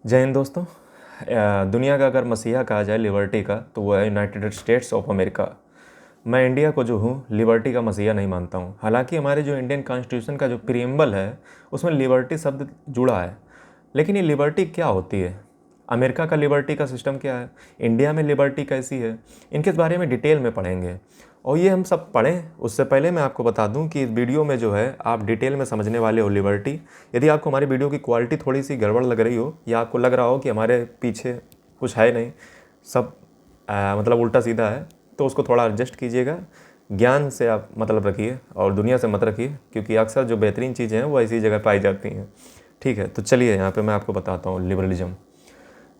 जय हिंद दोस्तों। दुनिया का अगर मसीहा कहा जाए लिबर्टी का तो वो है यूनाइटेड स्टेट्स ऑफ अमेरिका। मैं इंडिया को जो हूँ लिबर्टी का मसीहा नहीं मानता हूँ। हालांकि हमारे जो इंडियन कॉन्स्टिट्यूशन का जो प्रीएम्बल है उसमें लिबर्टी शब्द जुड़ा है, लेकिन ये लिबर्टी क्या होती है? अमेरिका का लिबर्टी का सिस्टम क्या है? इंडिया में लिबर्टी कैसी है? इनके बारे में डिटेल में पढ़ेंगे। और ये हम सब पढ़ें उससे पहले मैं आपको बता दूं कि इस वीडियो में जो है आप डिटेल में समझने वाले हो लिबर्टी। यदि आपको हमारी वीडियो की क्वालिटी थोड़ी सी गड़बड़ लग रही हो या आपको लग रहा हो कि हमारे पीछे कुछ है नहीं, सब मतलब उल्टा सीधा है, तो उसको थोड़ा एडजस्ट कीजिएगा। ज्ञान से आप मतलब रखिए और दुनिया से मत रखिए, क्योंकि अक्सर जो बेहतरीन चीज़ें हैं वो ऐसी जगह पाई जाती हैं। ठीक है, तो चलिए यहाँ पे मैं आपको बताता हूँ लिबरलिज्म।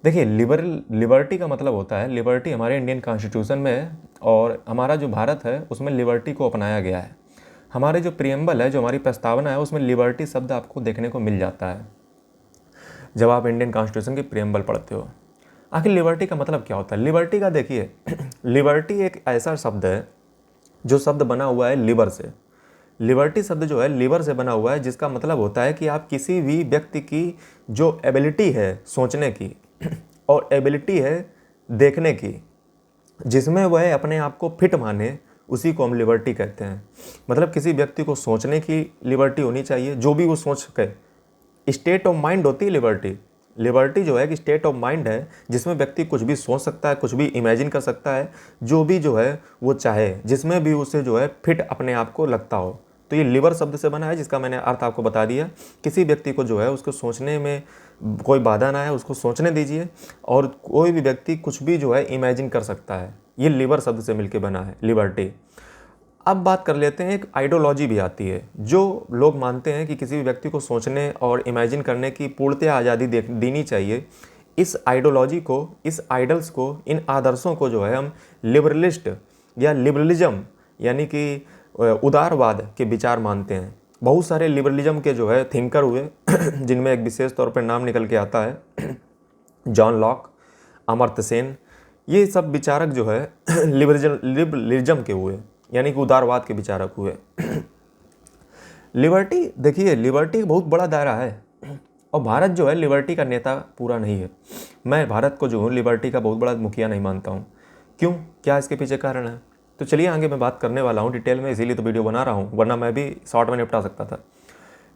देखिए, लिबर्टी का मतलब होता है, लिबर्टी हमारे इंडियन कॉन्स्टिट्यूशन में है और हमारा जो भारत है उसमें लिबर्टी को अपनाया गया है। हमारे जो प्रियम्बल है, जो हमारी प्रस्तावना है, उसमें लिबर्टी शब्द आपको देखने को मिल जाता है जब आप इंडियन कॉन्स्टिट्यूशन की प्रियम्बल पढ़ते हो। आखिर लिबर्टी का मतलब क्या होता है? लिबर्टी का देखिए लिबर्टी एक ऐसा शब्द है जो शब्द बना हुआ है लिबर से। लिबर्टी शब्द जो है लिबर से बना हुआ है, जिसका मतलब होता है कि आप किसी भी व्यक्ति की जो एबिलिटी है सोचने की और एबिलिटी है देखने की, जिसमें वह अपने आप को फिट माने, उसी को हम लिबर्टी कहते हैं। मतलब किसी व्यक्ति को सोचने की लिबर्टी होनी चाहिए, जो भी वो सोच सके। स्टेट ऑफ माइंड होती है लिबर्टी। लिबर्टी जो है कि स्टेट ऑफ माइंड है, जिसमें व्यक्ति कुछ भी सोच सकता है, कुछ भी इमेजिन कर सकता है, जो भी जो है वो चाहे, जिसमें भी उसे जो है फिट अपने आप को लगता हो। तो ये लिबर शब्द से बना है, जिसका मैंने अर्थ आपको बता दिया। किसी व्यक्ति को जो है उसको सोचने में कोई बाधा ना है, उसको सोचने दीजिए, और कोई भी व्यक्ति कुछ भी जो है इमेजिन कर सकता है। ये लिबर शब्द से मिलकर बना है लिबर्टी। अब बात कर लेते हैं, एक आइडियोलॉजी भी आती है। जो लोग मानते हैं कि किसी भी व्यक्ति को सोचने और इमेजिन करने की पूर्णतः आज़ादी देनी चाहिए। इस आइडियोलॉजी को, इस आइडल्स को, इन आदर्शों को जो है हम लिबरलिस्ट या लिबरलिज्म यानी कि उदारवाद के विचार मानते हैं। बहुत सारे लिबरलिज्म के जो है थिंकर हुए जिनमें एक विशेष तौर पर नाम निकल के आता है जॉन लॉक, अमर्त्य सेन। ये सब विचारक जो है लिबरलिज्म के हुए, यानी कि उदारवाद के विचारक हुए। लिबर्टी, देखिए लिबर्टी बहुत बड़ा दायरा है और भारत जो है लिबर्टी का नेता पूरा नहीं है। मैं भारत को जो हूँ लिबर्टी का बहुत बड़ा मुखिया नहीं मानता हूँ। क्यों, क्या इसके पीछे कारण है? तो चलिए आगे मैं बात करने वाला हूँ डिटेल में, इसीलिए तो वीडियो बना रहा हूँ, वरना मैं भी शॉर्ट में निपटा सकता था।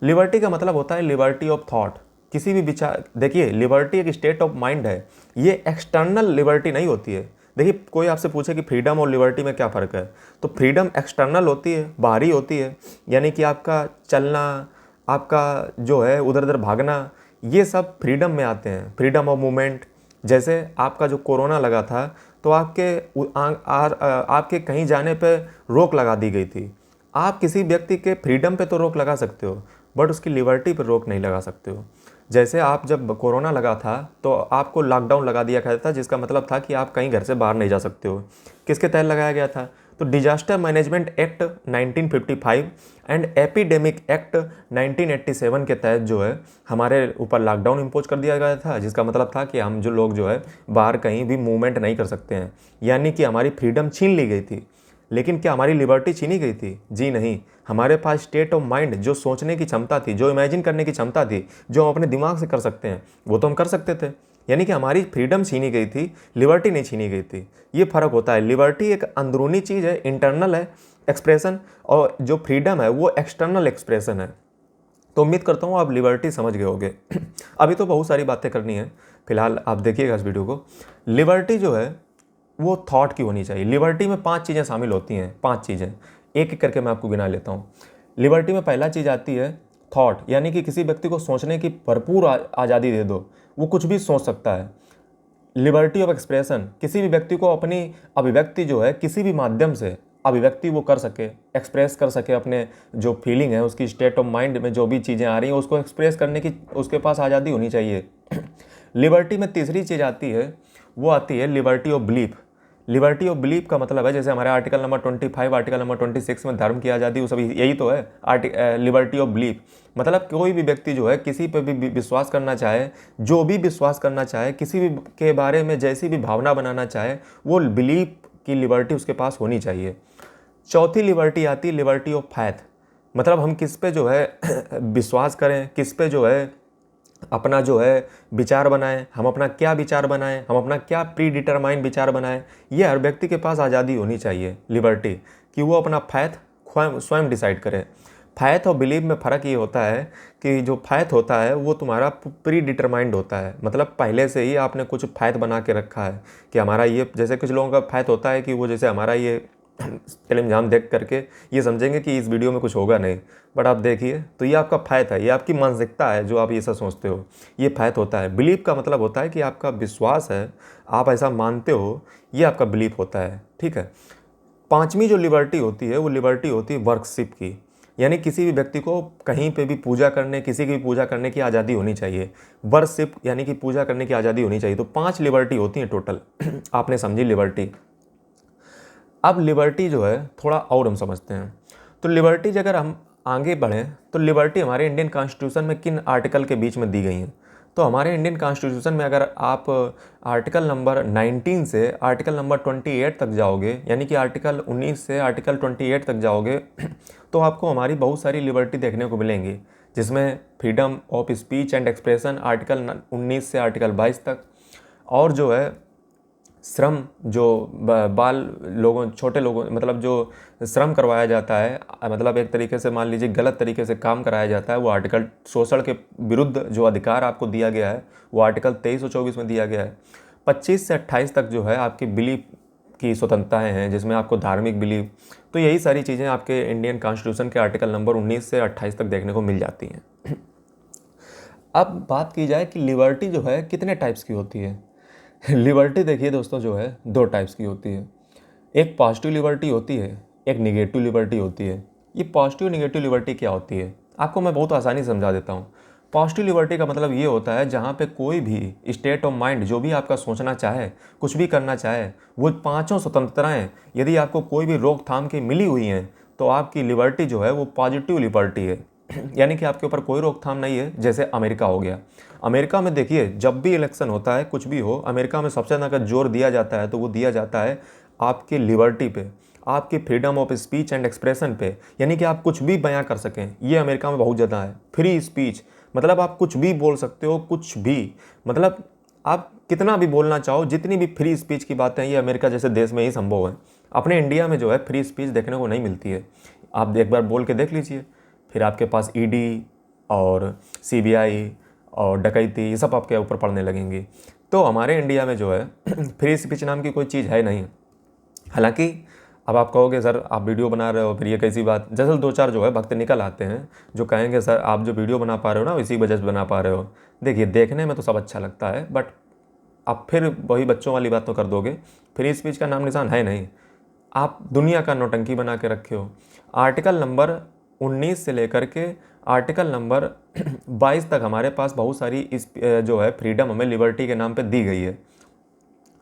लिबर्टी का मतलब होता है लिबर्टी ऑफ थॉट। किसी भी विचार, देखिए लिबर्टी एक स्टेट ऑफ माइंड है, ये एक्सटर्नल लिबर्टी नहीं होती है। देखिए, कोई आपसे पूछे कि फ्रीडम और लिबर्टी में क्या फ़र्क है, तो फ्रीडम एक्सटर्नल होती है, बाहरी होती है, यानी कि आपका चलना, आपका जो है उधर उधर भागना, ये सब फ्रीडम में आते हैं, फ्रीडम ऑफ मूवमेंट। जैसे आपका जो कोरोना लगा था तो आपके कहीं जाने पे रोक लगा दी गई थी। आप किसी व्यक्ति के फ्रीडम पे तो रोक लगा सकते हो, बट उसकी लिबर्टी पर रोक नहीं लगा सकते हो। जैसे आप जब कोरोना लगा था तो आपको लॉकडाउन लगा दिया गया था, जिसका मतलब था कि आप कहीं घर से बाहर नहीं जा सकते हो। किसके तहत लगाया गया था? तो disaster management act 1955 and epidemic act 1987 के तहत जो है हमारे ऊपर लॉकडाउन इम्पोज कर दिया गया था, जिसका मतलब था कि हम जो लोग जो है बाहर कहीं भी मूवमेंट नहीं कर सकते हैं, यानी कि हमारी फ्रीडम छीन ली गई थी। लेकिन क्या हमारी लिबर्टी छीनी गई थी? जी नहीं। हमारे पास स्टेट ऑफ माइंड, जो सोचने की क्षमता थी, जो इमेजिन करने की क्षमता थी, जो हम अपने दिमाग से कर सकते हैं, वो तो हम कर सकते थे। यानी कि हमारी फ्रीडम छीनी गई थी, लिबर्टी नहीं छीनी गई थी। ये फ़र्क होता है। लिबर्टी एक अंदरूनी चीज़ है, इंटरनल है एक्सप्रेशन, और जो फ्रीडम है वो एक्सटर्नल एक्सप्रेशन है। तो उम्मीद करता हूँ आप लिबर्टी समझ गए होंगे। अभी तो बहुत सारी बातें करनी है, फिलहाल आप देखिएगा इस वीडियो को। लिबर्टी जो है वो थॉट की होनी चाहिए। लिबर्टी में 5 चीज़ें शामिल होती हैं, 5 चीज़ें, एक एक करके मैं आपको गिना लेता हूँ। लिबर्टी में पहला चीज़ आती है थॉट, यानी कि किसी व्यक्ति को सोचने की भरपूर आज़ादी दे दो, वो कुछ भी सोच सकता है। लिबर्टी ऑफ एक्सप्रेशन, किसी भी व्यक्ति को अपनी अभिव्यक्ति जो है किसी भी माध्यम से अभिव्यक्ति वो कर सके, एक्सप्रेस कर सके, अपने जो फीलिंग है उसकी स्टेट ऑफ माइंड में जो भी चीज़ें आ रही हैं उसको एक्सप्रेस करने की उसके पास आज़ादी होनी चाहिए। लिबर्टी में तीसरी चीज़ आती है, वो आती है liberty of belief. Liberty of belief का मतलब है, जैसे हमारे आर्टिकल नंबर 25, आर्टिकल नंबर 26 में धर्म की आज़ादी, वो सभी यही तो है लिबर्टी ऑफ बिलीफ। मतलब कोई भी व्यक्ति जो है किसी पे भी विश्वास करना चाहे, जो भी विश्वास करना चाहे, किसी भी के बारे में जैसी भी भावना बनाना चाहे, वो बिलीफ की लिबर्टी उसके पास होनी चाहिए। चौथी लिबर्टी आती है लिबर्टी ऑफ फैथ। मतलब हम किस पे जो है विश्वास करें, किस पे जो है अपना जो है विचार बनाएं, हम अपना क्या विचार बनाएं, हम अपना क्या प्री डिटरमाइंड विचार बनाएं। ये हर व्यक्ति के पास आज़ादी होनी चाहिए, लिबर्टी, कि वो अपना फैथ स्वयं डिसाइड करे। फैथ और बिलीव में फ़र्क ये होता है कि जो फैथ होता है वो तुम्हारा प्री डिटरमाइंड होता है, मतलब पहले से ही आपने कुछ फैथ बना के रखा है कि हमारा ये, जैसे कुछ लोगों का फैथ होता है कि वो जैसे हमारा ये टेलीविजन देख करके ये समझेंगे कि इस वीडियो में कुछ होगा नहीं, बट आप देखिए तो ये आपका फैथ है, ये आपकी मानसिकता है जो आप ये सब सोचते हो, ये फैथ होता है। बिलीव का मतलब होता है कि आपका विश्वास है, आप ऐसा मानते हो, ये आपका बिलीव होता है, ठीक है। पांचवी जो लिबर्टी होती है वो लिबर्टी होती है वर्कशिप की, यानी किसी भी व्यक्ति को कहीं पे भी पूजा करने, किसी की भी पूजा करने की आज़ादी होनी चाहिए। वर्कशिप यानी कि पूजा करने की आज़ादी होनी चाहिए। तो 5 लिबर्टी होती हैं टोटल आपने समझी लिबर्टी। अब लिबर्टी जो है थोड़ा और हम समझते हैं। तो लिबर्टी अगर हम आगे बढ़ें तो लिबर्टी हमारे इंडियन कॉन्स्टिट्यूशन में किन आर्टिकल के बीच में दी गई हैं। तो हमारे इंडियन कॉन्स्टिट्यूशन में अगर आप आर्टिकल नंबर 19 से आर्टिकल नंबर 28 तक जाओगे, यानी कि आर्टिकल 19 से आर्टिकल 28 तक जाओगे तो आपको हमारी बहुत सारी लिबर्टी देखने को मिलेंगी, जिसमें freedom of speech and expression article 19 से आर्टिकल 22 तक, और जो है श्रम, जो बाल लोगों, छोटे लोगों, मतलब जो श्रम करवाया जाता है, मतलब एक तरीके से मान लीजिए गलत तरीके से काम कराया जाता है, वो आर्टिकल, शोषण के विरुद्ध जो अधिकार आपको दिया गया है वो आर्टिकल 23 और 24 में दिया गया है। 25 से 28 तक जो है आपकी बिलीफ की स्वतंत्रताएं हैं, जिसमें आपको धार्मिक बिलीफ, तो यही सारी चीज़ें आपके इंडियन कॉन्स्टिट्यूशन के आर्टिकल नंबर 19 से 28 तक देखने को मिल जाती हैं। अब बात की जाए कि लिबर्टी जो है कितने टाइप्स की होती है। लिबर्टी देखिए दोस्तों जो है 2 टाइप्स की होती है। एक पॉजिटिव लिबर्टी होती है, एक निगेटिव लिबर्टी होती है। ये पॉजिटिव निगेटिव लिबर्टी क्या होती है, आपको मैं बहुत आसानी से समझा देता हूँ। पॉजिटिव लिबर्टी का मतलब ये होता है जहाँ पे कोई भी स्टेट ऑफ माइंड जो भी आपका सोचना चाहे, कुछ भी करना चाहे, वो पांचों स्वतंत्रताएं यदि आपको कोई भी रोकथाम की मिली हुई हैं तो आपकी लिबर्टी जो है वो पॉजिटिव लिबर्टी है। यानी कि आपके ऊपर कोई रोकथाम नहीं है। जैसे अमेरिका हो गया, अमेरिका में देखिए जब भी इलेक्शन होता है, कुछ भी हो, अमेरिका में सबसे ज़्यादा जोर दिया जाता है तो वो दिया जाता है आपकी लिबर्टी पे, आपकी freedom of speech and expression पे, यानी कि आप कुछ भी बयां कर सकें। ये अमेरिका में बहुत ज़्यादा है। फ्री स्पीच मतलब आप कुछ भी बोल सकते हो, कुछ भी, मतलब आप कितना भी बोलना चाहो, जितनी भी फ्री स्पीच की बातें हैं, ये अमेरिका जैसे देश में ही संभव है। अपने इंडिया में जो है फ्री स्पीच देखने को नहीं मिलती है। आप एक बार बोल के देख लीजिए, फिर आपके पास ईडी और सीबीआई और डकैती ये सब आपके ऊपर पड़ने लगेंगी। तो हमारे इंडिया में जो है फ्री स्पीच नाम की कोई चीज़ है नहीं। हालांकि अब आप कहोगे सर आप वीडियो बना रहे हो, फिर ये कैसी बात। जैसे 2-4 जो है भक्त निकल आते हैं जो कहेंगे सर आप जो वीडियो बना पा रहे हो ना इसी वजह से बना पा रहे हो। देखिए देखने में तो सब अच्छा लगता है, बट आप फिर वही बच्चों वाली बात तो कर दोगे। फ्री स्पीच का नाम निशान है नहीं, आप दुनिया का नौटंकी बना के रखे हो। आर्टिकल नंबर 19 से लेकर के आर्टिकल नंबर 22 तक हमारे पास बहुत सारी इस जो है फ्रीडम हमें लिबर्टी के नाम पे दी गई है।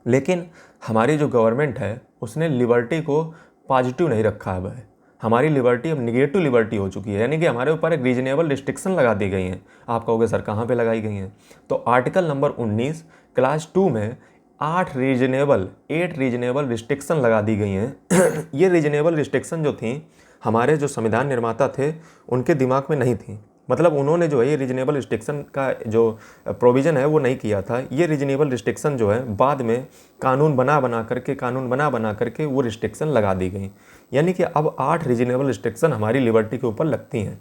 लेकिन हमारी जो गवर्नमेंट है उसने लिबर्टी को पॉजिटिव नहीं रखा है। हमारी लिबर्टी अब निगेटिव लिबर्टी हो चुकी है, यानी कि हमारे ऊपर एक रीजनेबल रिस्ट्रिक्शन लगा दी गई हैं। आप कहोगे सर कहाँ पे लगाई गई हैं, तो आर्टिकल नंबर 19 क्लास 2 में 8 रीजनेबल रिस्ट्रिक्शन लगा दी गई हैं। ये रीजनेबल रिस्ट्रिक्शन जो थी हमारे जो संविधान निर्माता थे उनके दिमाग में नहीं थी। मतलब उन्होंने जो है ये रीजनेबल रिस्ट्रिक्शन का जो प्रोविज़न है वो नहीं किया था। ये रीजनेबल रिस्ट्रिक्शन जो है बाद में कानून बना बना करके वो रिस्ट्रिक्शन लगा दी गई। यानी कि अब 8 रीजनेबल रिस्ट्रिक्शन हमारी लिबर्टी के ऊपर लगती हैं।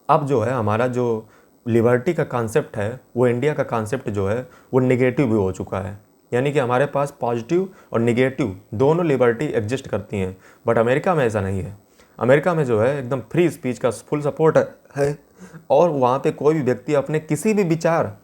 अब जो है हमारा जो लिबर्टी का कॉन्सेप्ट है वो इंडिया का कॉन्सेप्ट जो है वो निगेटिव भी हो चुका है। यानी कि हमारे पास पॉजिटिव और निगेटिव दोनों लिबर्टी एग्जिस्ट करती हैं, बट अमेरिका में ऐसा नहीं है। अमेरिका में जो है एकदम फ्री स्पीच का फुल सपोर्ट है और वहाँ पे कोई भी व्यक्ति अपने किसी भी विचार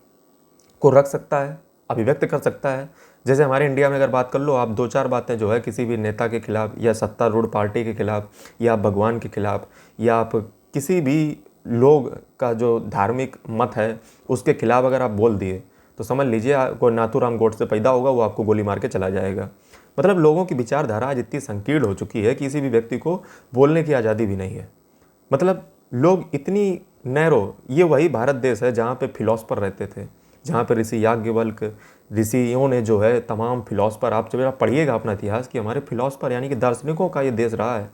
को रख सकता है, अभिव्यक्त कर सकता है। जैसे हमारे इंडिया में अगर बात कर लो आप, 2-4 बातें जो है किसी भी नेता के खिलाफ या सत्तारूढ़ पार्टी के खिलाफ या भगवान के खिलाफ या आप किसी भी लोग का जो धार्मिक मत है उसके खिलाफ अगर आप बोल दिए तो समझ लीजिए कोई नाथूराम गोडसे पैदा होगा, वो आपको गोली मार के चला जाएगा। मतलब लोगों की विचारधारा आज इतनी संकीर्ण हो चुकी है किसी भी व्यक्ति को बोलने की आज़ादी भी नहीं है। मतलब लोग इतनी नैरो, ये वही भारत देश है जहाँ पे फिलॉसफर रहते थे, जहाँ पे ऋषि याज्ञवल्क, ऋषियों ने जो है तमाम फिलॉसफर, आप जब आप पढ़िएगा अपना इतिहास कि हमारे फिलॉसफर यानी कि दार्शनिकों का ये देश रहा है,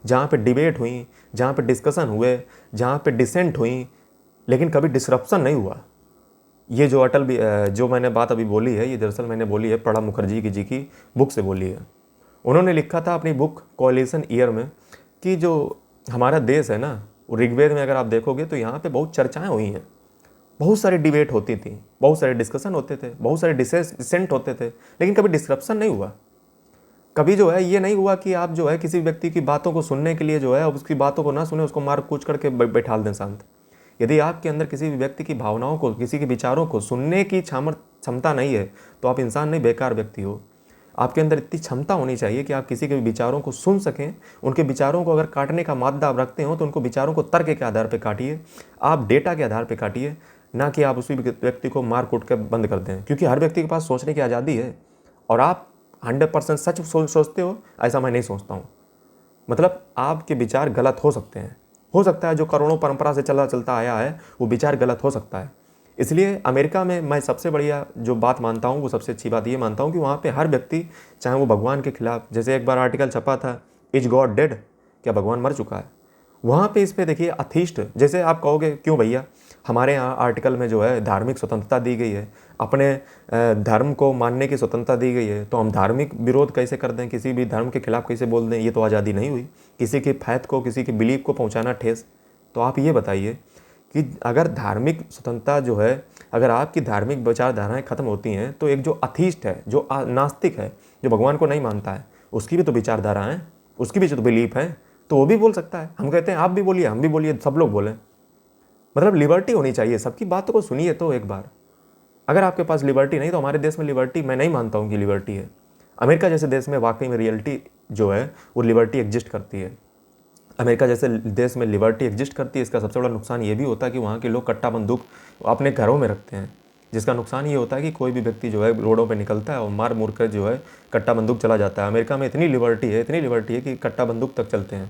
जहाँ पे डिबेट हुई, जहाँ पे डिस्कशन हुए, जहाँ पे डिसेंट हुई, लेकिन कभी डिसरप्शन नहीं हुआ। ये जो जो मैंने बात अभी बोली है, ये दरअसल मैंने बोली है प्रणब मुखर्जी जी की बुक से बोली है। उन्होंने लिखा था अपनी बुक कोएलिशन ईयर में कि जो हमारा देश है ना, वो ऋग्वेद में अगर आप देखोगे तो यहाँ पे बहुत चर्चाएं हुई हैं, बहुत सारी डिबेट होती थी, बहुत सारे डिस्कशन होते थे, बहुत सारे डिसेंट होते थे, लेकिन कभी डिस्क्रप्शन नहीं हुआ। कभी जो है ये नहीं हुआ कि आप जो है किसी व्यक्ति की बातों को सुनने के लिए जो है उसकी बातों को ना सुने, उसको मार कूच करके बैठाल दें शांत। यदि आपके अंदर किसी भी व्यक्ति की भावनाओं को, किसी के विचारों को सुनने की क्षमता नहीं है, तो आप इंसान नहीं, बेकार व्यक्ति हो। आपके अंदर इतनी क्षमता होनी चाहिए कि आप किसी के विचारों को सुन सकें। उनके विचारों को अगर काटने का मादा आप रखते हो तो उनको विचारों को तर्क के आधार पर काटिए, आप डेटा के आधार पर काटिए, ना कि आप उसी व्यक्ति को मार कूट कर बंद कर दें। क्योंकि हर व्यक्ति के पास सोचने की आज़ादी है, और आप 100% सच सोचते हो ऐसा मैं नहीं सोचता हूँ। मतलब आपके विचार गलत हो सकते हैं, हो सकता है जो करोड़ों परंपरा से चलता आया है वो विचार गलत हो सकता है। इसलिए अमेरिका में मैं सबसे बढ़िया जो बात मानता हूँ, वो सबसे अच्छी बात ये मानता हूँ कि वहाँ पे हर व्यक्ति, चाहे वो भगवान के खिलाफ, जैसे एक बार आर्टिकल छपा था, इज गॉड डेड, क्या भगवान मर चुका है, वहाँ पे इस पे देखिए अथीस्ट, जैसे आप कहोगे क्यों भैया, हमारे यहाँ आर्टिकल में जो है धार्मिक स्वतंत्रता दी गई है, अपने धर्म को मानने की स्वतंत्रता दी गई है, तो हम धार्मिक विरोध कैसे कर दें, किसी भी धर्म के खिलाफ कैसे बोल दें? ये तो आज़ादी नहीं हुई, किसी की फैथ को, किसी की बिलीफ को पहुँचाना ठेस। तो आप ये बताइए कि अगर धार्मिक स्वतंत्रता जो है, अगर आपकी धार्मिक विचारधाराएँ खत्म होती हैं, तो एक जो अथीस्ट है, जो नास्तिक है, जो भगवान को नहीं मानता है, उसकी भी तो विचारधारा है, उसकी भी जो बिलीफ है, तो वो भी बोल सकता है। हम कहते हैं आप भी बोलिए, हम भी बोलिए, सब लोग बोलें। मतलब लिबर्टी होनी चाहिए, सबकी बातों को सुनिए तो एक बार। अगर आपके पास लिबर्टी नहीं, तो हमारे देश में लिबर्टी मैं नहीं मानता हूँ कि लिबर्टी है। अमेरिका जैसे देश में वाकई में रियलिटी जो है वो लिबर्टी एग्जिस्ट करती है। अमेरिका जैसे देश में लिबर्टी एग्जिस्ट करती है, इसका सबसे बड़ा नुकसान ये भी होता है कि वहाँ के लोग कट्टा बंदूक अपने घरों में रखते हैं, जिसका नुकसान ये होता है कि कोई भी व्यक्ति जो है रोडों पे निकलता है और मार मुर कर जो है कट्टा बंदूक चला जाता है। अमेरिका में इतनी लिबर्टी है कि कट्टा बंदूक तक चलते हैं।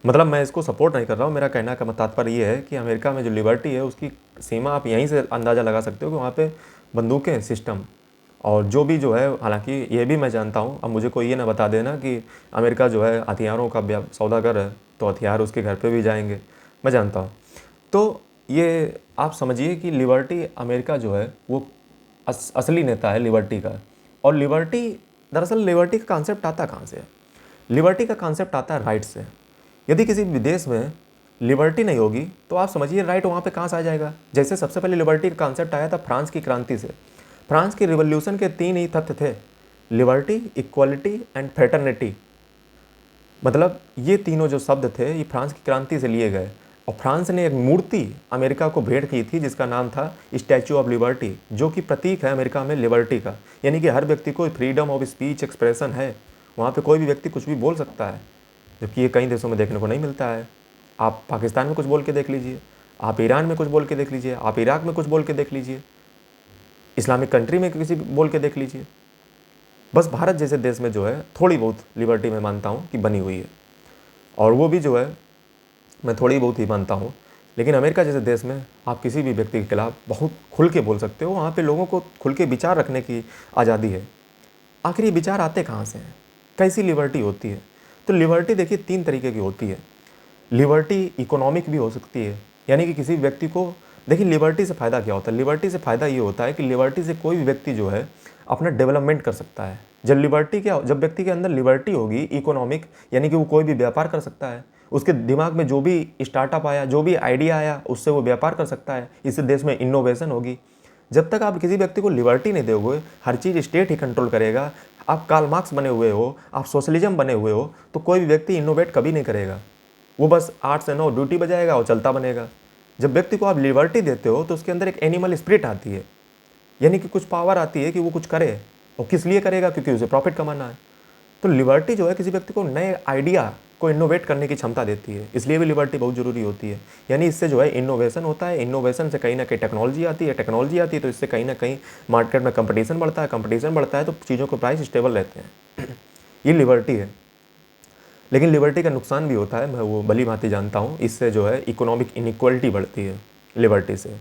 मतलब मैं इसको सपोर्ट नहीं कर रहा हूँ, मेरा कहना का तात्पर्य ये है कि अमेरिका में जो लिबर्टी है उसकी सीमा आप यहीं से अंदाज़ा लगा सकते हो कि वहाँ पे बंदूकें सिस्टम और जो भी जो है, हालांकि ये भी मैं जानता हूँ, अब मुझे कोई ये ना बता देना कि अमेरिका जो है हथियारों का सौदागर है तो हथियार उसके घर पे भी जाएंगे, मैं जानता हूँ। तो ये आप समझिए कि लिबर्टी अमेरिका जो है वो असली नेता है लिबर्टी का। और लिबर्टी, दरअसल लिबर्टी का कॉन्सेप्ट आता कहाँ से है? लिबर्टी का कॉन्सेप्ट आता है राइट से। यदि किसी विदेश में लिबर्टी नहीं होगी तो आप समझिए राइट वहाँ पे कहाँ से आ जाएगा। जैसे सबसे पहले लिबर्टी का कॉन्सेप्ट आया था फ्रांस की क्रांति से। फ्रांस की रिवॉल्यूशन के 3 ही तथ्य थे, लिबर्टी, इक्वालिटी एंड फ्रेटर्निटी। मतलब ये तीनों जो शब्द थे ये फ्रांस की क्रांति से लिए गए, और फ्रांस ने एक मूर्ति अमेरिका को भेंट की थी जिसका नाम था स्टैचू ऑफ लिबर्टी, जो कि प्रतीक है अमेरिका में लिबर्टी का। यानी कि हर व्यक्ति को फ्रीडम ऑफ स्पीच एक्सप्रेशन है, वहाँ पे कोई भी व्यक्ति कुछ भी बोल सकता है, जबकि ये कई देशों में देखने को नहीं मिलता है। आप पाकिस्तान में कुछ बोल के देख लीजिए, आप ईरान में कुछ बोल के देख लीजिए, आप इराक में कुछ बोल के देख लीजिए, इस्लामिक कंट्री में किसी बोल के देख लीजिए। बस भारत जैसे देश में जो है थोड़ी बहुत लिबर्टी मैं मानता हूँ कि बनी हुई है, और वो भी जो है मैं थोड़ी बहुत ही मानता हूँ। लेकिन अमेरिका जैसे देश में आप किसी भी व्यक्ति के खिलाफ बहुत खुल के बोल सकते हो, वहाँ पे लोगों को खुल के विचार रखने की आज़ादी है। आखिर ये विचार आते कहाँ से हैं? कैसी लिबर्टी होती है? तो लिबर्टी देखिए 3 तरीके की होती है। लिबर्टी इकोनॉमिक भी हो सकती है, यानी कि किसी व्यक्ति को, देखिए लिबर्टी से फ़ायदा क्या होता है? लिबर्टी से फ़ायदा ये होता है कि लिबर्टी से कोई भी व्यक्ति जो है अपना डेवलपमेंट कर सकता है। जब व्यक्ति के अंदर लिबर्टी होगी इकोनॉमिक, यानी कि वो कोई भी व्यापार कर सकता है, उसके दिमाग में जो भी स्टार्टअप आया, जो भी आइडिया आया, उससे वो व्यापार कर सकता है। इससे देश में इनोवेशन होगी। जब तक आप किसी व्यक्ति को लिबर्टी नहीं दोगे, हर चीज़ स्टेट ही कंट्रोल करेगा, आप कार्ल मार्क्स बने हुए हो, आप सोशलिज्म बने हुए हो, तो कोई भी व्यक्ति इनोवेट कभी नहीं करेगा। वो बस 8 से 9 ड्यूटी बजाएगा और चलता बनेगा। जब व्यक्ति को आप लिबर्टी देते हो तो उसके अंदर एक एनिमल स्पिरिट आती है, यानी कि कुछ पावर आती है कि वो कुछ करे, और किस लिए करेगा? क्योंकि उसे प्रॉफिट कमाना है। तो लिबर्टी जो है किसी व्यक्ति को नए आइडिया को इनोवेट करने की क्षमता देती है, इसलिए भी लिबर्टी बहुत ज़रूरी होती है। यानी इससे जो है इनोवेशन होता है, इनोवेशन से कहीं ना कहीं टेक्नोलॉजी आती है, टेक्नोलॉजी आती है तो इससे कहीं ना कहीं मार्केट में कंपटीशन बढ़ता है, कंपटीशन बढ़ता है तो चीज़ों के प्राइस स्टेबल रहते हैं। ये लिबर्टी है। लेकिन लिबर्टी का नुकसान भी होता है, मैं वो भली भांति जानता हूँ। इससे जो है इकोनॉमिक इनइक्वालिटी बढ़ती है लिबर्टी से,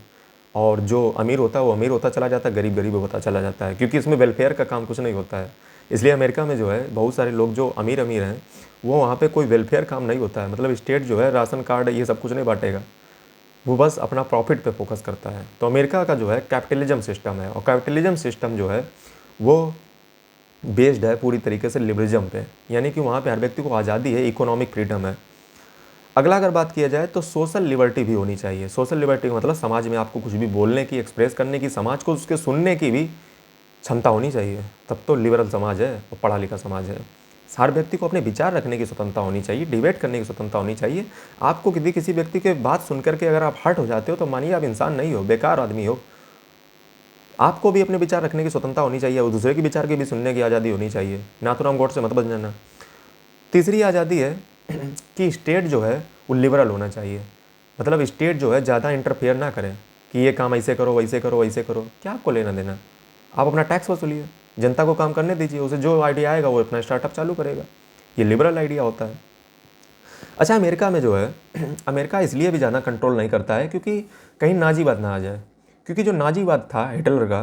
और जो अमीर होता है वो अमीर होता चला जाता है, गरीब गरीब होता चला जाता है, क्योंकि इसमें वेलफेयर का काम कुछ नहीं होता है। इसलिए अमेरिका में जो है बहुत सारे लोग जो अमीर हैं वो वहाँ पे कोई वेलफेयर काम नहीं होता है। मतलब स्टेट जो है राशन कार्ड ये सब कुछ नहीं बांटेगा, वो बस अपना प्रॉफिट पे फोकस करता है। तो अमेरिका का जो है कैपिटलिज्म सिस्टम है, और कैपिटलिज्म सिस्टम जो है वो बेस्ड है पूरी तरीके से लिबरलिज्म पे, यानी कि वहाँ पे हर व्यक्ति को आज़ादी है, इकोनॉमिक फ्रीडम है। अगला अगर बात किया जाए तो सोशल लिबर्टी भी होनी चाहिए। सोशल लिबर्टी का मतलब समाज में आपको कुछ भी बोलने की, एक्सप्रेस करने की, समाज को उसके सुनने की भी क्षमता होनी चाहिए, तब तो लिबरल समाज है और पढ़ा लिखा समाज है। हर व्यक्ति को अपने विचार रखने की स्वतंत्रता होनी चाहिए, डिबेट करने की स्वतंत्रता होनी चाहिए। आपको किसी व्यक्ति के बात सुन करके अगर आप हर्ट हो जाते हो तो मानिए आप इंसान नहीं हो, बेकार आदमी हो। आपको भी अपने विचार रखने की स्वतंत्रता होनी चाहिए और दूसरे के विचार की भी सुनने की आज़ादी होनी चाहिए। नाथूराम गॉड से मत बन जाना। तीसरी आज़ादी है कि स्टेट जो है वो लिबरल होना चाहिए, मतलब स्टेट जो है ज़्यादा इंटरफेयर ना करें कि ये काम ऐसे करो, वैसे करो, वैसे करो। क्या आपको लेना देना? आप अपना टैक्स वसूलिए, जनता को काम करने दीजिए, उसे जो आइडिया आएगा वो अपना स्टार्टअप चालू करेगा। ये लिबरल आइडिया होता है। अच्छा, अमेरिका में जो है अमेरिका इसलिए भी ज़्यादा कंट्रोल नहीं करता है क्योंकि कहीं नाजीवाद ना आ जाए, क्योंकि जो नाजीवाद था हिटलर का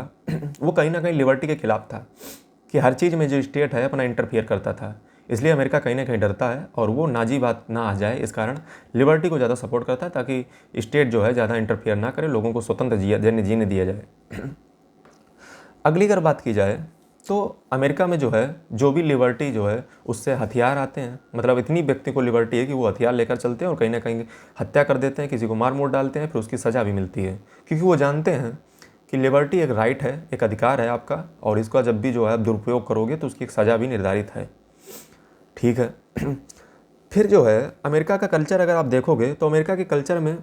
वो कहीं ना कहीं लिबर्टी के खिलाफ था कि हर चीज़ में जो स्टेट है अपना इंटरफियर करता था। इसलिए अमेरिका कहीं ना कहीं डरता है और वो नाजीवाद ना आ जाए इस कारण लिबर्टी को ज़्यादा सपोर्ट करता है, ताकि स्टेट जो है ज़्यादा इंटरफियर ना करे, लोगों को स्वतंत्र जीने दिया जाए। अगली अगर बात की जाए तो अमेरिका में जो है जो भी लिबर्टी जो है उससे हथियार आते हैं, मतलब इतनी व्यक्ति को लिबर्टी है कि वो हथियार लेकर चलते हैं और कहीं ना कहीं हत्या कर देते हैं, किसी को मार मोड़ डालते हैं, फिर उसकी सज़ा भी मिलती है, क्योंकि वो जानते हैं कि लिबर्टी एक राइट है, एक अधिकार है आपका, और इसका जब भी जो है आप दुरुपयोग करोगे तो उसकी एक सज़ा भी निर्धारित है। ठीक है। फिर जो है अमेरिका का कल्चर अगर आप देखोगे तो अमेरिका के कल्चर में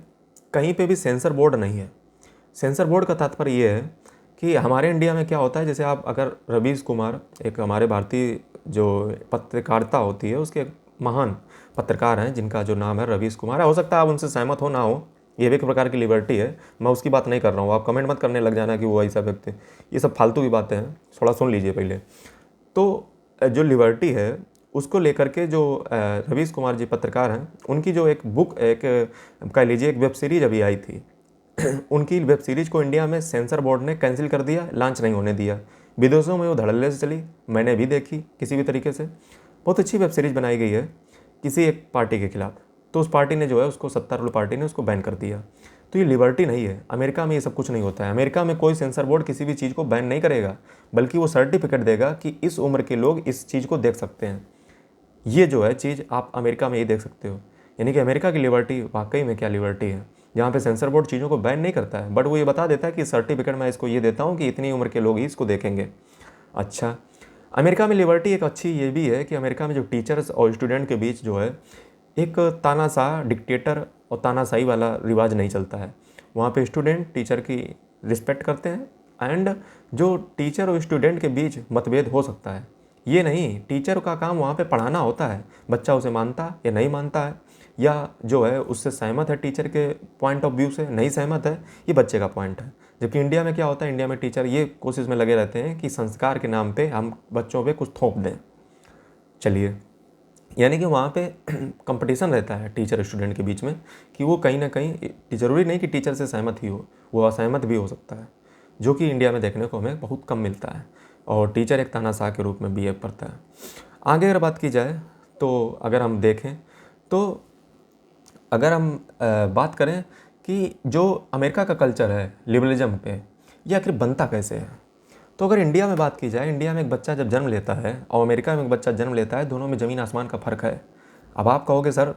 कहीं पे भी सेंसर बोर्ड नहीं है। सेंसर बोर्ड का तात्पर्य ये है कि हमारे इंडिया में क्या होता है, जैसे आप अगर रवीश कुमार, एक हमारे भारतीय जो पत्रकारिता होती है उसके महान पत्रकार हैं जिनका जो नाम है रवीश कुमार है, हो सकता है आप उनसे सहमत हो ना हो, ये भी एक प्रकार की लिबर्टी है, मैं उसकी बात नहीं कर रहा हूँ, आप कमेंट मत करने लग जाना कि वो ऐसा व्यक्ति, ये सब फालतू की बातें हैं, थोड़ा सुन लीजिए पहले। तो जो लिबर्टी है उसको लेकर के जो रवीश कुमार जी पत्रकार हैं, उनकी जो एक बुक, एक कह लीजिए एक वेब सीरीज अभी आई थी उनकी वेब सीरीज को इंडिया में सेंसर बोर्ड ने कैंसिल कर दिया, लॉन्च नहीं होने दिया। विदेशों में वो धड़ल्ले से चली, मैंने भी देखी किसी भी तरीके से, बहुत अच्छी वेब सीरीज बनाई गई है किसी एक पार्टी के खिलाफ, तो उस पार्टी ने जो है उसको, सत्तारूढ़ पार्टी ने उसको बैन कर दिया। तो ये लिबर्टी नहीं है। अमेरिका में ये सब कुछ नहीं होता है। अमेरिका में कोई सेंसर बोर्ड किसी भी चीज़ को बैन नहीं करेगा, बल्कि वो सर्टिफिकेट देगा कि इस उम्र के लोग इस चीज़ को देख सकते हैं। ये जो है चीज़ आप अमेरिका में ही देख सकते हो, यानी कि अमेरिका की लिबर्टी वाकई में क्या लिबर्टी है, जहाँ पे सेंसर बोर्ड चीज़ों को बैन नहीं करता है, बट वो ये बता देता है कि सर्टिफिकेट मैं इसको ये देता हूँ कि इतनी उम्र के लोग ही इसको देखेंगे। अच्छा, अमेरिका में लिबर्टी एक अच्छी ये भी है कि अमेरिका में जो टीचर्स और स्टूडेंट के बीच जो है एक तानाशाह, डिक्टेटर और तानाशाही वाला रिवाज नहीं चलता है। वहाँ पे स्टूडेंट टीचर की रिस्पेक्ट करते हैं, एंड जो टीचर और स्टूडेंट के बीच मतभेद हो सकता है, ये नहीं, टीचर का काम वहाँ पे पढ़ाना होता है, बच्चा उसे मानता या नहीं मानता है, या जो है उससे सहमत है टीचर के पॉइंट ऑफ व्यू से, नहीं सहमत है, ये बच्चे का पॉइंट है। जबकि इंडिया में क्या होता है, इंडिया में टीचर ये कोशिश में लगे रहते हैं कि संस्कार के नाम पे हम बच्चों पे कुछ थोप दें। चलिए, यानी कि वहाँ पे कंपटीशन रहता है टीचर स्टूडेंट के बीच में कि वो कहीं ना कहीं, ज़रूरी नहीं कि टीचर से सहमत ही हो, वो असहमत भी हो सकता है, जो कि इंडिया में देखने को हमें बहुत कम मिलता है, और टीचर एक तानाशाह के रूप में बिहेव करता है। आगे अगर बात की जाए तो अगर हम देखें तो अगर हम बात करें कि जो अमेरिका का कल्चर है लिबरलिज्म पे, ये आखिर बनता कैसे है, तो अगर इंडिया में बात की जाए, इंडिया में एक बच्चा जब जन्म लेता है और अमेरिका में एक बच्चा जन्म लेता है, दोनों में ज़मीन आसमान का फ़र्क है। अब आप कहोगे सर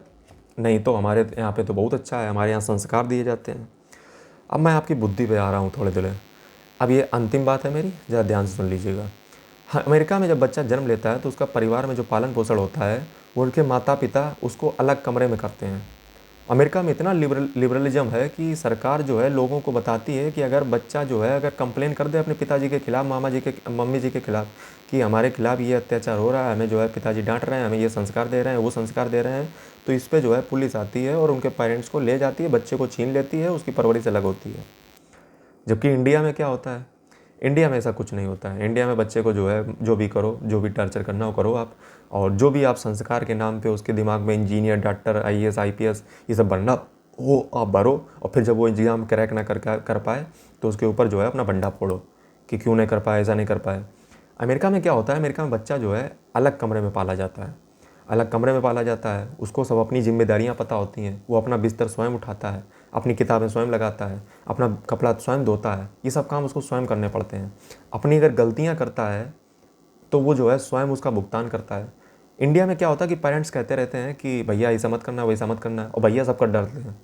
नहीं तो हमारे यहाँ पे तो बहुत अच्छा है, हमारे यहाँ संस्कार दिए जाते हैं। अब मैं आपकी बुद्धि पे आ रहा हूँ थोड़े देर। अब ये अंतिम बात है मेरी, ज़रा ध्यान से सुन लीजिएगा। हाँ, अमेरिका में जब बच्चा जन्म लेता है तो उसका परिवार में जो पालन पोषण होता है वो उनके माता पिता उसको अलग कमरे में करते हैं। अमेरिका में इतना लिबरलिज्म है कि सरकार जो है लोगों को बताती है कि अगर बच्चा जो है अगर कंप्लेन कर दे अपने पिताजी के खिलाफ, मम्मी जी के खिलाफ, कि हमारे खिलाफ ये अत्याचार हो रहा है, हमें जो है पिताजी डांट रहे हैं, हमें ये संस्कार दे रहे हैं, वो संस्कार दे रहे हैं, तो इस पर जो है पुलिस आती है और उनके पेरेंट्स को ले जाती है, बच्चे को छीन लेती है, उसकी परवरिश अलग होती है। जबकि इंडिया में क्या होता है, इंडिया में ऐसा कुछ नहीं होता है। इंडिया में बच्चे को जो है जो भी करो, जो भी टॉर्चर करना हो करो आप, और जो भी आप संस्कार के नाम पे उसके दिमाग में इंजीनियर, डॉक्टर, आईएएस, आईपीएस ये सब बनना हो आप भरो, और फिर जब वो एग्जाम क्रैक ना कर पाए तो उसके ऊपर जो है अपना बंडा फोड़ो कि क्यों नहीं कर पाए, ऐसा नहीं कर पाए। अमेरिका में क्या होता है, अमेरिका में बच्चा जो है अलग कमरे में पाला जाता है। अलग कमरे में पाला जाता है, उसको सब अपनी जिम्मेदारियां पता होती हैं, वो अपना बिस्तर स्वयं उठाता है, अपनी किताबें स्वयं लगाता है, अपना कपड़ा स्वयं धोता है, ये सब काम उसको स्वयं करने पड़ते हैं। अपनी अगर गलतियाँ करता है तो वो जो है स्वयं उसका भुगतान करता है। इंडिया में क्या होता है कि पेरेंट्स कहते रहते हैं कि भैया ऐसा मत करना, वैसा मत करना, और भैया सब कर डालते हैं।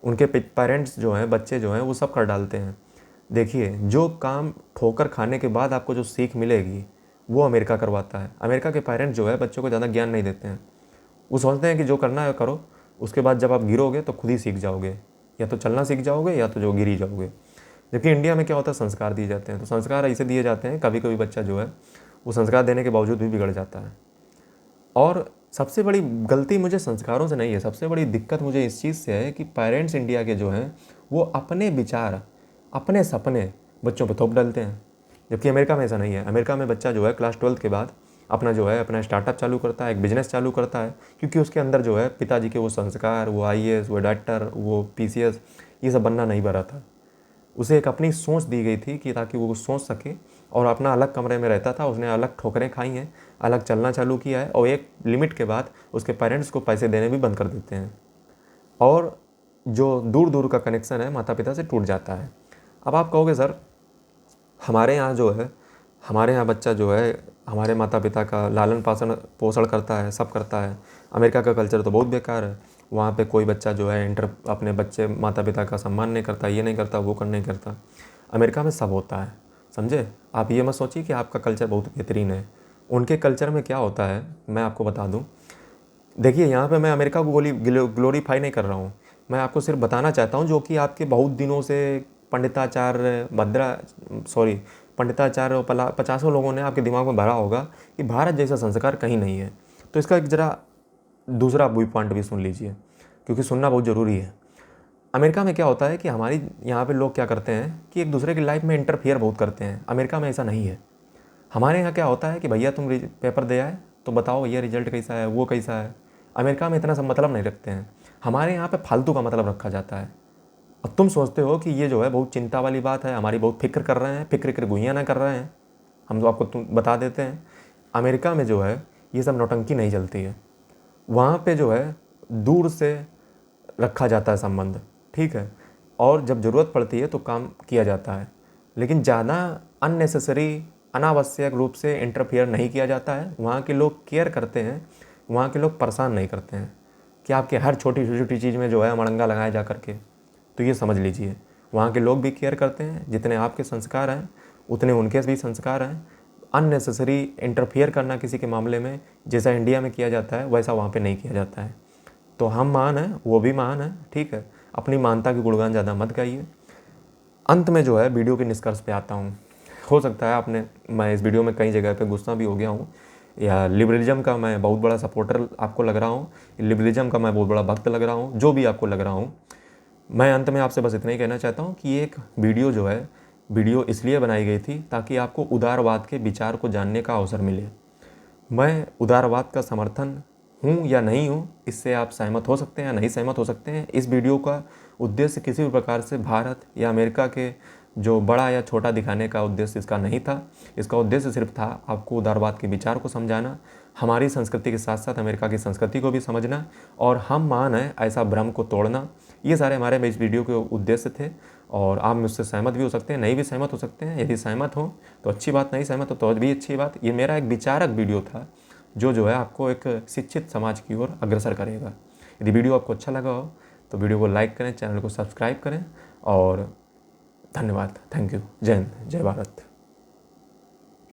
उनके पेरेंट्स जो हैं, बच्चे जो हैं, वो सब कर डालते हैं। देखिए, जो काम ठोकर खाने के बाद आपको जो सीख मिलेगी वो अमेरिका करवाता है। अमेरिका के पेरेंट्स जो है बच्चों को ज़्यादा ज्ञान नहीं देते हैं। वो सोचते हैं कि जो करना है करो, उसके बाद जब आप गिरोगे तो खुद ही सीख जाओगे, या तो चलना सीख जाओगे या तो जो गिर ही जाओगे। जबकि इंडिया में क्या होता है, संस्कार दिए जाते हैं। तो संस्कार ऐसे दिए जाते हैं, कभी कभी बच्चा जो है वो संस्कार देने के बावजूद भी बिगड़ जाता है। और सबसे बड़ी गलती मुझे संस्कारों से नहीं है, सबसे बड़ी दिक्कत मुझे इस चीज़ से है कि पेरेंट्स इंडिया के जो हैं वो अपने विचार, अपने सपने बच्चों पर थोप डालते हैं। जबकि अमेरिका में ऐसा नहीं है। अमेरिका में बच्चा जो है क्लास 12 के बाद अपना जो है अपना स्टार्टअप चालू करता है, एक बिजनेस चालू करता है, क्योंकि उसके अंदर जो है पिताजी के वो संस्कार, वो IAS, वो डॉक्टर, वो PCS, ये सब बनना नहीं भरा था। उसे एक अपनी सोच दी गई थी कि ताकि वो सोच सके, और अपना अलग कमरे में रहता था। उसने अलग ठोकरें खाई हैं, अलग चलना चालू किया है, और एक लिमिट के बाद उसके पेरेंट्स को पैसे देने भी बंद कर देते हैं, और जो दूर दूर का कनेक्शन है माता पिता से टूट जाता है। अब आप कहोगे सर, हमारे यहाँ जो है, हमारे यहाँ बच्चा जो है हमारे माता पिता का लालन पालन पोषण करता है, सब करता है। अमेरिका का कल्चर तो बहुत बेकार है। वहाँ पे कोई बच्चा जो है अपने बच्चे माता पिता का सम्मान नहीं करता, ये नहीं करता, वो नहीं करता। अमेरिका में सब होता है, समझे। आप ये मत सोचिए कि आपका कल्चर बहुत बेहतरीन है। उनके कल्चर में क्या होता है मैं आपको बता दूँ। देखिए, यहाँ पे मैं अमेरिका को ग्लोरीफाई नहीं कर रहा हूँ, मैं आपको सिर्फ बताना चाहता हूँ, जो कि आपके बहुत दिनों से पंडिताचार्य और 50 लोगों ने आपके दिमाग में भरा होगा कि भारत जैसा संस्कार कहीं नहीं है। तो इसका एक ज़रा दूसरा व्यू पॉइंट भी सुन लीजिए, क्योंकि सुनना बहुत ज़रूरी है। अमेरिका में क्या होता है कि हमारी यहाँ पे लोग क्या करते हैं कि एक दूसरे की लाइफ में इंटरफियर बहुत करते हैं। अमेरिका में ऐसा नहीं है। हमारे यहाँ क्या होता है कि भैया तुम पेपर दे आए तो बताओ ये रिजल्ट कैसा है, वो कैसा है। अमेरिका में इतना सब मतलब नहीं रखते हैं। हमारे यहाँ पे फालतू का मतलब रखा जाता है। अब तुम सोचते हो कि ये जो है बहुत चिंता वाली बात है, हमारी बहुत फिक्र कर रहे हैं, फिक्र गुइयाँ ना कर रहे हैं। हम तो आपको बता देते हैं, अमेरिका में जो है ये सब नौटंकी नहीं चलती है। वहाँ पे जो है दूर से रखा जाता है संबंध, ठीक है, और जब ज़रूरत पड़ती है तो काम किया जाता है। लेकिन ज़्यादा अननेसेसरी, अनावश्यक रूप से इंटरफियर नहीं किया जाता है। वहाँ के लोग केयर करते हैं, वहाँ के लोग परेशान नहीं करते हैं कि आपके हर छोटी छोटी चीज़ में जो है मड़ंगा लगाया जा करके। तो ये समझ लीजिए, वहाँ के लोग भी केयर करते हैं। जितने आपके संस्कार हैं उतने उनके भी संस्कार हैं। अननेसेसरी इंटरफियर करना किसी के मामले में, जैसा इंडिया में किया जाता है वैसा वहाँ पे नहीं किया जाता है। तो हम महान हैं, वो भी महान है, ठीक है। अपनी महानता की गुणगान ज़्यादा मत गाइए। अंत में जो है वीडियो के निष्कर्ष पे आता हूँ। हो सकता है मैं इस वीडियो में कई जगह पे गुस्सा भी हो गया हूँ, या लिबरलिज्म का मैं बहुत बड़ा सपोर्टर आपको लग रहा हूँ, लिबरलिज्म का मैं बहुत बड़ा भक्त लग रहा हूँ, जो भी आपको लग रहा हूँ। मैं अंत में आपसे बस इतना ही कहना चाहता हूँ कि एक वीडियो इसलिए बनाई गई थी ताकि आपको उदारवाद के विचार को जानने का अवसर मिले। मैं उदारवाद का समर्थन हूँ या नहीं हूँ, इससे आप सहमत हो सकते हैं या नहीं सहमत हो सकते हैं। इस वीडियो का उद्देश्य किसी भी प्रकार से भारत या अमेरिका के जो बड़ा या छोटा दिखाने का उद्देश्य इसका नहीं था। इसका उद्देश्य सिर्फ था आपको उदारवाद के विचार को समझाना, हमारी संस्कृति के साथ साथ अमेरिका की संस्कृति को भी समझना, और हम महान हैं ऐसा भ्रम को तोड़ना। ये सारे हमारे इस वीडियो के उद्देश्य थे। और आप मुझसे सहमत भी हो सकते हैं, नहीं भी सहमत हो सकते हैं। यदि सहमत हो तो अच्छी बात, नहीं सहमत हो तो भी अच्छी बात। ये मेरा एक विचारक वीडियो था जो है आपको एक शिक्षित समाज की ओर अग्रसर करेगा। यदि वीडियो आपको अच्छा लगा हो तो वीडियो को लाइक करें, चैनल को सब्सक्राइब करें, और धन्यवाद। Thank you. जय हिंद, जय भारत।